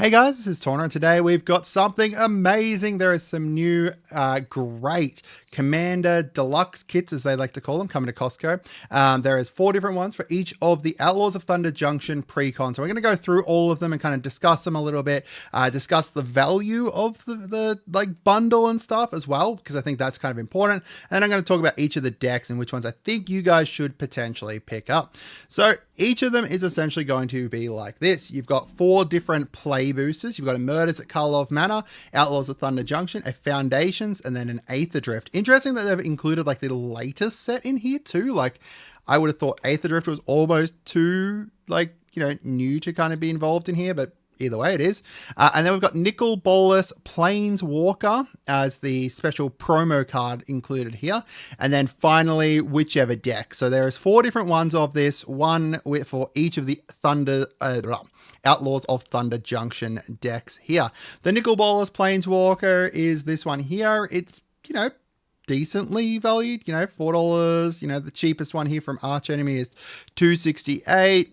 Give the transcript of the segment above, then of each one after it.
Hey guys, this is Tauna, and today we've got something amazing. There is some new great Commander Deluxe kits, as they like to call them, coming to Costco. There is 4 different ones for each of the Outlaws of Thunder Junction pre-con. So we're going to go through all of them and kind of discuss them a little bit, discuss the value of the like bundle and stuff as well, because I think that's kind of important. And I'm going to talk about each of the decks and which ones I think you guys should potentially pick up. So each of them is essentially going to be like this. You've got 4 different play boosters. You've got a Murders at Karlov Manor, Outlaws of Thunder Junction, a Foundations, and then an Aether Drift. Interesting that they've included like the latest set in here too. Like I would have thought Aether Drift was almost too like, new to kind of be involved in here, but either way it is. And then we've got Nicol Bolas Planeswalker as the special promo card included here. And then finally, whichever deck. So there's 4 different ones of this, one for each of the Outlaws of Thunder Junction decks here. The Nicol Bolas Planeswalker is this one here. It's, decently valued, $4. The cheapest one here from Archenemy is $268.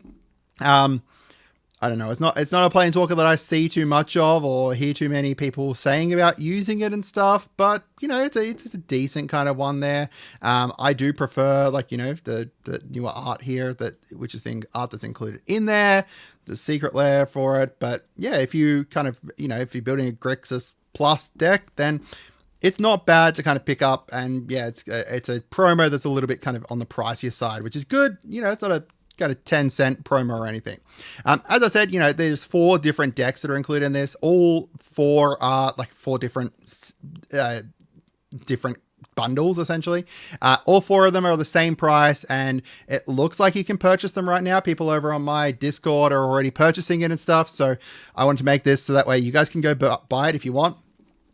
I don't know. It's not a planeswalker that I see too much of or hear too many people saying about using it and stuff, but it's a decent kind of one there. I do prefer the newer art here which is the art that's included in there, the secret lair for it. But yeah, if you kind of if you're building a Grixis Plus deck, then it's not bad to kind of pick up. And yeah, it's a promo that's a little bit kind of on the pricier side, which is good. It's not a got a 10-cent promo or anything. As I said, there's 4 different decks that are included in this. All 4 are like 4 different bundles, essentially. All 4 of them are the same price, and it looks like you can purchase them right now. People over on my Discord are already purchasing it and stuff, so I want to make this so that way you guys can go buy it if you want.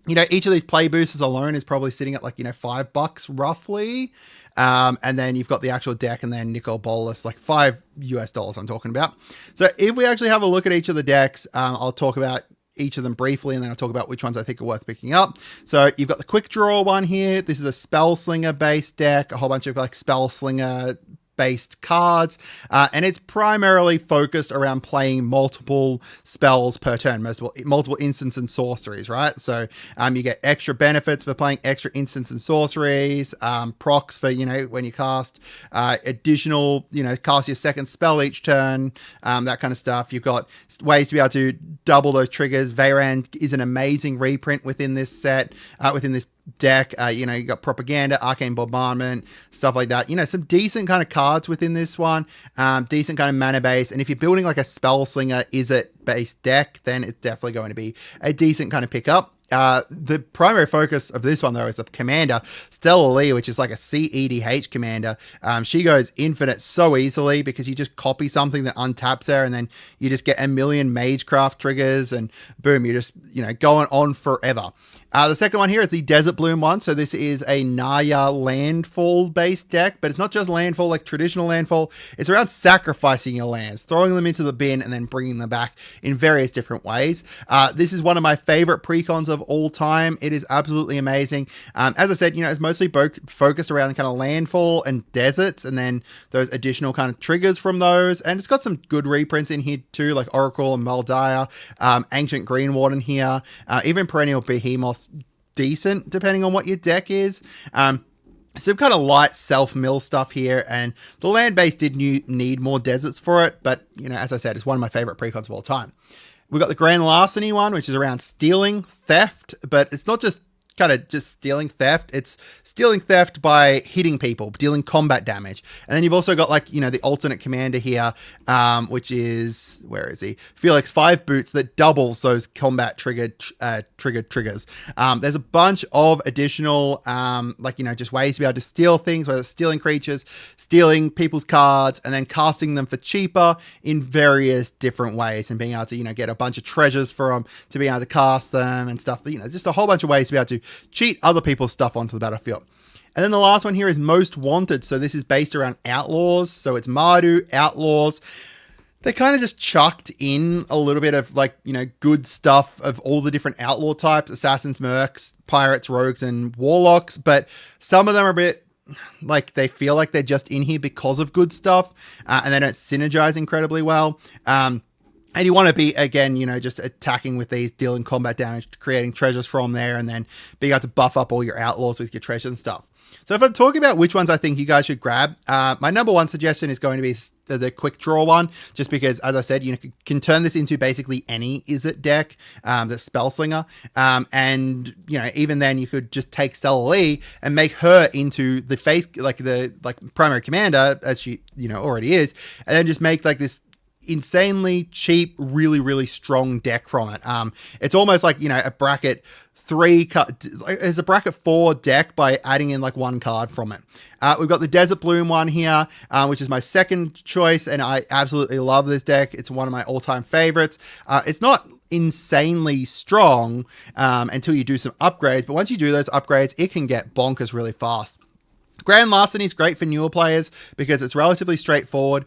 Each of these play boosters alone is probably sitting at like, $5 roughly. And then you've got the actual deck and then Nicol Bolas, like $5 I'm talking about. So if we actually have a look at each of the decks, I'll talk about each of them briefly, and then I'll talk about which ones I think are worth picking up. So you've got the Quick Draw one here. This is a Spellslinger based deck, a whole bunch of like Spellslinger based cards, and it's primarily focused around playing multiple spells per turn, multiple instants and sorceries, right? So you get extra benefits for playing extra instants and sorceries, procs for when you cast, additional cast your second spell each turn, that kind of stuff. You've got ways to be able to double those triggers. Veyran is an amazing reprint within this set, within this deck. You got Propaganda, Arcane Bombardment, stuff like that. Some decent kind of cards within this one, decent kind of mana base. And if you're building like a Spellslinger Izzet based deck, then it's definitely going to be a decent kind of pickup. The primary focus of this one, though, is the commander, Stella Lee, which is like a CEDH commander. She goes infinite so easily because you just copy something that untaps her, and then you just get a million Magecraft triggers, and boom, you're just, going on forever. The second one here is the Desert Bloom one. So this is a Naya landfall-based deck, but it's not just landfall like traditional landfall. It's around sacrificing your lands, throwing them into the bin, and then bringing them back in various different ways. This is one of my favorite precons of all time. It is absolutely amazing. As I said, it's mostly focused around kind of landfall and deserts, and then those additional kind of triggers from those. And it's got some good reprints in here too, like Oracle and Maldaya, Ancient Green Warden here, even Perennial Behemoth. Decent depending on what your deck is. Some kind of light self-mill stuff here, and the land base did need more deserts for it, but as I said, it's one of my favorite precons of all time. We've got the Grand Larceny one, which is around stealing, theft, but it's not just kind of just stealing theft. It's stealing theft by hitting people, dealing combat damage. And then you've also got the alternate commander here, which is, where is he? Felix 5 Boots that doubles those combat triggered triggers. There's a bunch of additional, just ways to be able to steal things, whether it's stealing creatures, stealing people's cards, and then casting them for cheaper in various different ways, and being able to, get a bunch of treasures for them to be able to cast them and stuff. Just a whole bunch of ways to be able to cheat other people's stuff onto the battlefield. And then the last one here is Most Wanted. So this is based around Outlaws. So it's Mardu, Outlaws. They kind of just chucked in a little bit of good stuff of all the different outlaw types, assassins, mercs, pirates, rogues, and warlocks. But some of them are a bit they feel like they're just in here because of good stuff, and they don't synergize incredibly well. And you want to be, again, you know, just attacking with these, dealing combat damage, creating treasures from there, and then being able to buff up all your outlaws with your treasures and stuff. So if I'm talking about which ones I think you guys should grab, my number one suggestion is going to be the quick draw one, just because, as I said, you can turn this into basically any Izzet deck, the Spellslinger, and you know, even then you could just take Stella Lee and make her into the face, like primary commander, as she, you know, already is, and then just make like this insanely cheap, really, really strong deck from it. It's almost like, you know, a bracket 3 is a bracket 4 deck by adding in like 1 card from it. We've got the Desert Bloom one here, which is my second choice, and I absolutely love this deck. It's one of my all-time favorites. It's not insanely strong until you do some upgrades, but once you do those upgrades, it can get bonkers really fast. Grand Larceny is great for newer players because it's relatively straightforward,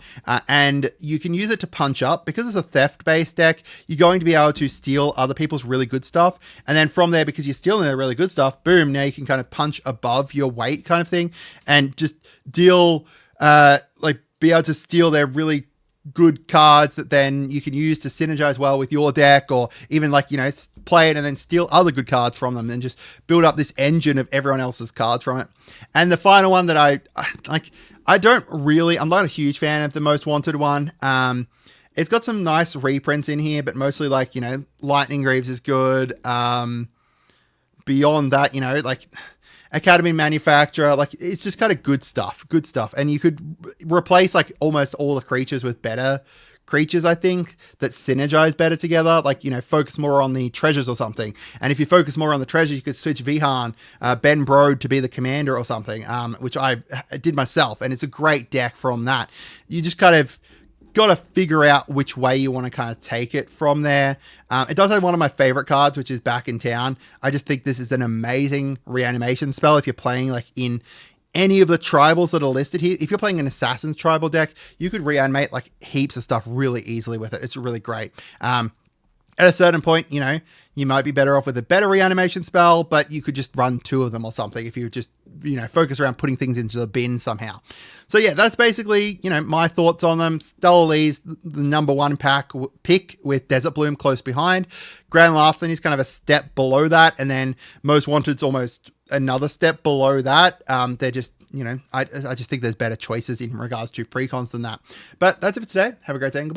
and you can use it to punch up. Because it's a theft-based deck, you're going to be able to steal other people's really good stuff, and then from there, because you're stealing their really good stuff, boom, now you can kind of punch above your weight kind of thing, and just deal, be able to steal their really good cards that then you can use to synergize well with your deck, or even like, you know, play it and then steal other good cards from them and just build up this engine of everyone else's cards from it. And the final one that I'm not a huge fan of the Most Wanted one. It's got some nice reprints in here, but mostly like, you know, Lightning Greaves is good. Beyond that, you know, like Academy Manufacturer, like it's just kind of good stuff. And you could replace like almost all the creatures with better creatures, I think, that synergize better together. Like, you know, focus more on the treasures or something. And if you focus more on the treasures, you could switch Vihan, Ben Brode to be the commander or something, which I did myself. And it's a great deck from that. You just kind of got to figure out which way you want to kind of take it from there. It does have one of my favorite cards, which is Back in Town. I just think this is an amazing reanimation spell if you're playing like in any of the tribals that are listed here. If you're playing an Assassin's tribal deck, you could reanimate like heaps of stuff really easily with it. It's really great. At a certain point, you know, you might be better off with a better reanimation spell, but you could just run 2 of them or something if you just, you know, focus around putting things into the bin somehow. So yeah, that's basically, you know, my thoughts on them. Stella Lee's the number 1 pick with Desert Bloom close behind. Grand Larceny is kind of a step below that, and then Most Wanted's almost another step below that. They're just, you know, I just think there's better choices in regards to precons than that. But that's it for today. Have a great day and goodbye.